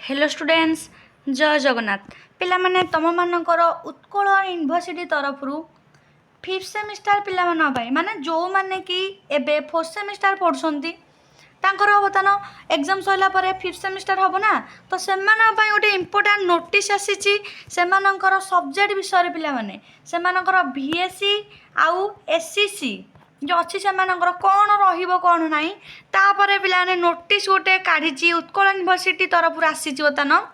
Hello students जय जगन्नाथ पिला माने तम मानकर उत्कल यूनिवर्सिटी तरफ फिफ्थ सेमिस्टर पिला माने जो माने कि एबे फोर्थ सेमिस्टर पढ़ुछंती तांकर बर्तमान एग्जाम सरला परे फिफ्थ सेमिस्टर हम ना तो से गोटे इम्पोर्टाट नोटिस आसी सब्जेक्ट विषय पिला माने से बीएससी आउ एससीसी जो अच्छी से कौन रन ना तापर पे नोटिस गोटे काढ़ी उत्कल यूनिवर्सिटी तरफ आसी बर्तमान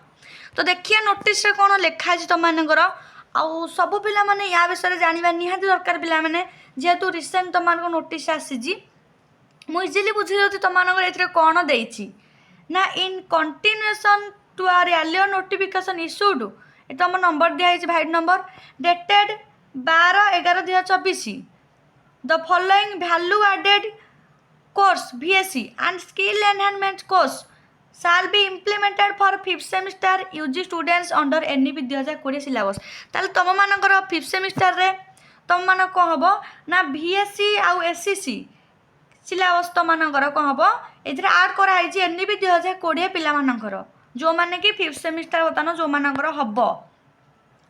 तो देखिए नोटिस रे कौन लिखाई तुम मानकर आउ सब पिला माने या विषय जानवा निहाती दरकार पिला माने जेहेतु रिसेंट तुम नोटिस आसी मु इजिली बुझी जाऊँ तुम ए कौन देती ना in continuation to our earlier notification issued ये तुम नंबर दिखाई भाइट number dated 12/11/2024 the following value added course VSc and skill enhancement course shall be implemented for fifth semester UG students under NEP 2020 syllabus ताले तुम मानकर fifth semester रे तुम मान कौन हम ना VSc आउ SCC सिलेबस तुम मानकर कौन हम ये आड कराई NEP 2020 पिला मानकर जो माने कि फिफ्थ सेमिस्टर बर्तमान जो मानकर हम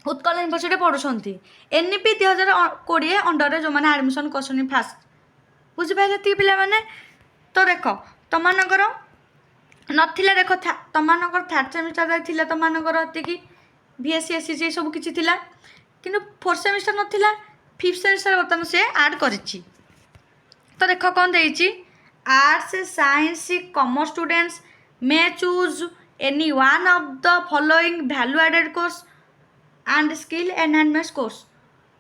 उत्कल यूनिवर्सिटी पढ़ुंट NEP 2020 अंडर जो मैंने आडमिशन कर फास्ट बुझिपारे ये पिला माने तो देख तुम नथिला देख तुम थर्ड सेमिस्टर थी तुम ये बीएससी एससीसी सब किसी कि फोर्थ सेमिस्टर नाला फिफ्थ सेमिस्टर बर्तमान से आड कर तो देख कौन देती arts science commerce students may choose any one of the following value added course and skill enhancement course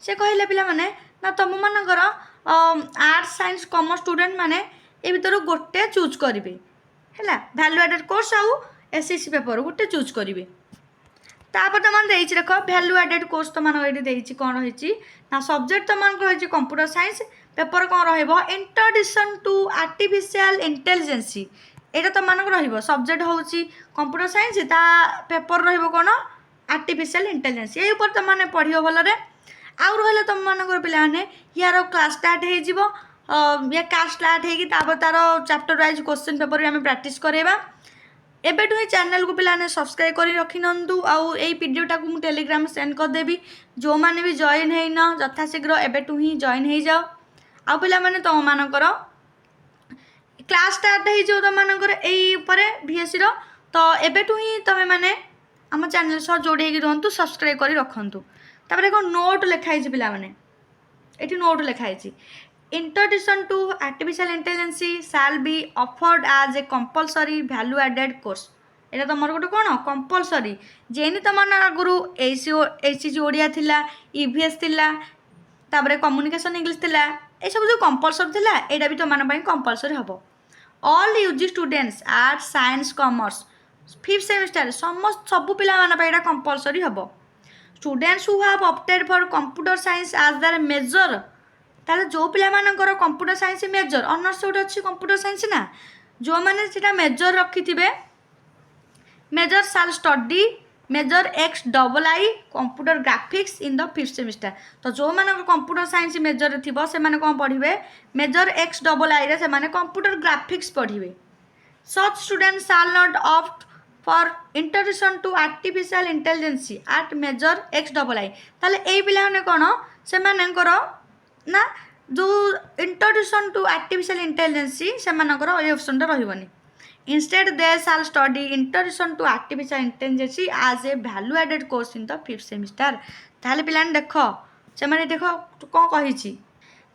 से कहले पिला माने ना तुम मानकर आर्ट्स साइंस कॉमर्स स्टूडेंट माने ए भीतर गोटे चूज करेंगे है वैल्यू एडेड कोर्स आउ एसएससी पेपर गोटे चूज करेंगे तापर तुम देख वैल्यू एडेड कोर्स तुम ये कौन रही ना सब्जेक्ट तुम रही कंप्यूटर साइंस पेपर कौन इंट्रोडक्शन टू आर्टिफिशियल इंटेलिजेंस यहाँ तुम सब्जेक्ट हूँ कंप्यूटर साइंस ता पेपर रौन आर्टिफिशियल इंटेलिजेंस ये ऊपर तुम पढ़ भलरे आउ रहा तुम मानक पे यार क्लास स्टार्ट हो ये क्लास स्टार्ट हो तार चैप्टर वाइज क्वेश्चन पेपर भी आम प्रैक्टिस करवा एबेठू ही चैनल को पे सब्सक्राइब कर रखी नंतु आउ ये वीडियोटा को टेलीग्राम सेंड करदेवी जो मैंने भी जॉइन है यथाशीघ्र एबेठू ही जॉइन हो जाओ आउ पे तुम मानकर क्लास स्टार्ट हो तुम मानकर ये VSc तो एबेठू ही तुम्हें मैंने आम चैनल सह जोड़े रुहतु सब्सक्राइब कर रखु तापर एक नोट लिखाई पे ये नोट लिखाई introduction to artificial intelligence shall be offered as a compulsory value added course यहाँ तुम गोटे कौन कंपलसरी जेनी तुम आगुरी एचसीसी ओडिया थिला EVS थिला तापर कम्युनिकेशन इंग्लिश थिला ये सब जो कंपलसरी थिला एटा भी तुम कंपलसरी हम all UG students arts science commerce fifth semester समस्त सबू पिला कंपलसरी हम students who have opted for computer science as their major ताले जो पिला मानकर कंप्यूटर साइंस मेजर ऑनर्स गोटे अच्छी कंप्यूटर साइंस ना जो मैंने सीटा मेजर रखिथिबे major shall study major XII computer graphics in the fifth semester तो जो मैंने कंप्यूटर साइंस मेजर थी से कौन पढ़े मेजर XII रे से कंप्यूटर ग्राफिक्स पढ़े such student shall not opt for introduction to artificial intelligence at major XII ताले ए पिला कौन से ना जो इंट्रोडक्शन टू आर्टिफिशियल इंटेलिजेंस से ऑप्शन रही instead they shall study introduction to artificial intelligence as a value added course in the fifth semester ताले पिला देख से देख कौन कही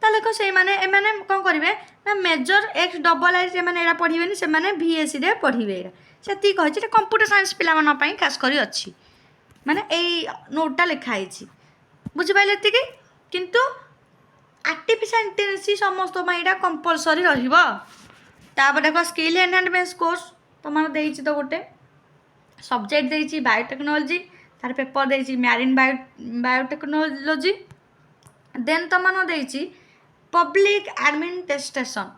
देख से मैंने कौन करेंगे ना मेजर XII से पढ़े से VSc रे पढ़े से कही कंप्यूटर साइंस पाई खास कर अच्छी माने यही नोटा लिखाई बुझिपारे ये किंतु आर्टिफिशियल इंटेलिजेंस समस्त यहाँ कंपलसरी रहा देख स्किल एनहांसमेंट कोर्स तुम देती तो गोटे सब्जेक्ट देती बायोटेक्नोलोजी तार पेपर देती मैरीन बायोटेक्नोलोजी देन तुम देती public administration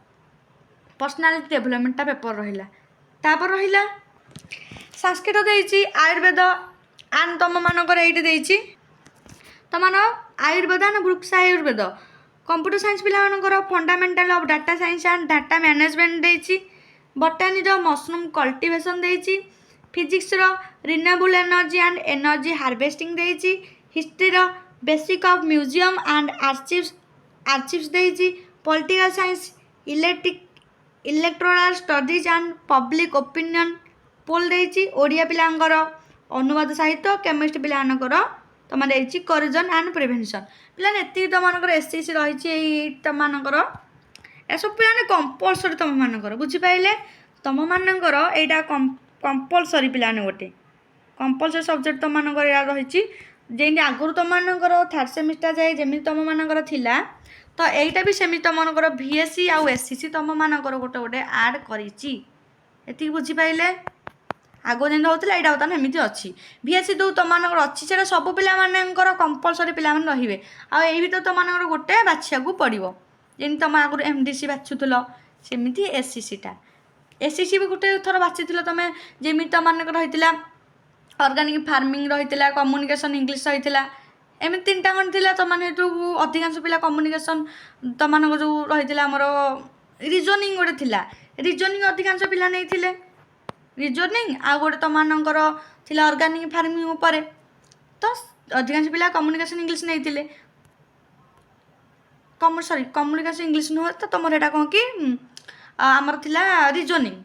personality development paper रहा तापर रहा संस्कृत देती आयुर्वेद एंड तुम मानकर ये तुम आयुर्वेद ना वृक्ष आयुर्वेद कंप्यूटर साइंस पिला fundamental of data science and data management देती बटानी मशरूम कल्टिवेशन देती physics renewable energy and energy harvesting देइछि history basic of museum and archives देइछि political science electoral studies and public opinion poll देइछि ओडिया पिलांकर अनुवाद साहित्य chemistry पिलांकर तुम देइछि correction and prevention पिलाने एति तुमनकर एससीसी रही तुमनकर एसब पिलाने कंपलसरी तुम मानकर बुझी पाइले तुम मानकर एटा कंपलसरी पिलाने गोटे कंपलसरी सब्जेक्ट तुम मानकर या रही जेमती आगुरी तुम मानकर थर्ड सेमिस्टर जाए जमी तुम मानकर थिला तो यहीटा भी सेमी तुम मानकर VSC आउ SCC तुम मानकर गोटे गोटे ऐड करिछि एति बुझी पाइले आगो जेन होता यहाँ बर्तमान एमती अच्छी VSC जो तुम मानकर अच्छी से सब पिलाମାନଙ୍କର कंपलसरी पिलाମାନେ रहिबे आ एही भी तो तुम मानकर गोटे बाछिया को पड़िबो जेन तुम आगुरी MDC बाछुथुल सेमिति SCC टा SCC भी गोटे थर बाछिथिल तुम जेमि तुम मानकर रहितिला ऑर्गेनिक फार्मिंग रहितिला कम्युनिकेशन इंग्लिश रहितिला एमि तीनटा गण थिला तुम माने जो अधिकांश पिला कम्युनिकेशन तुम मानक जो रहितिला हमर रीजनिंग गोटे थिला रीजनिंग अधिकांश पिला नै थिले रीजनिंग आ गोटे तुम मानकर थिला ऑर्गेनिक फार्मिंग ऊपर तो अधिकांश पिला कम्युनिकेशन इंग्लिश नै थिले सॉरी कम्युनिकेशन इंग्लिश नुह तो तुम एटा कौन कि आमर थिला रीजनिंग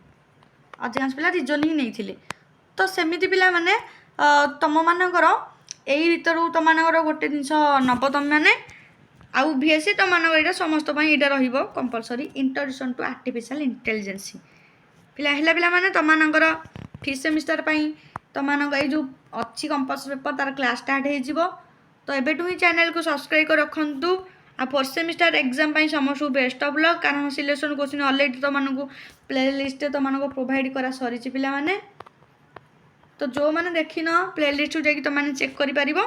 अधिकांश पिला रीजनिंग नै थिले तो सेमिति पिला माने तुम मानकर एही भीतर तुम मानकर गोटे जिनस नब तुम माने आउ VSC तुम मानकर एटा समस्त पई एटा रहिबो compulsory introduction to artificial intelligence पिला हेला पिला माने तुम मानकर 5th सेमिस्टर पई तुम मानक ए जो अच्छी कंपलसरी पेपर तार क्लास स्टार्ट हो जिवो तो एबेटू ही चैनल को सब्सक्राइब कर रखंतु आ 4th सेमिस्टर एग्जाम पई समस्त बेस्ट ऑफ लक कारण सिलेक्शन क्वेश्चन ऑलरेडी तुम मानक प्लेलिस्ट तुम मानक प्रोवाइड करा सरीची पिला माने तो जो माने देखिन प्लेलिस्ट जाकि तुम माने चेक करि परिबो।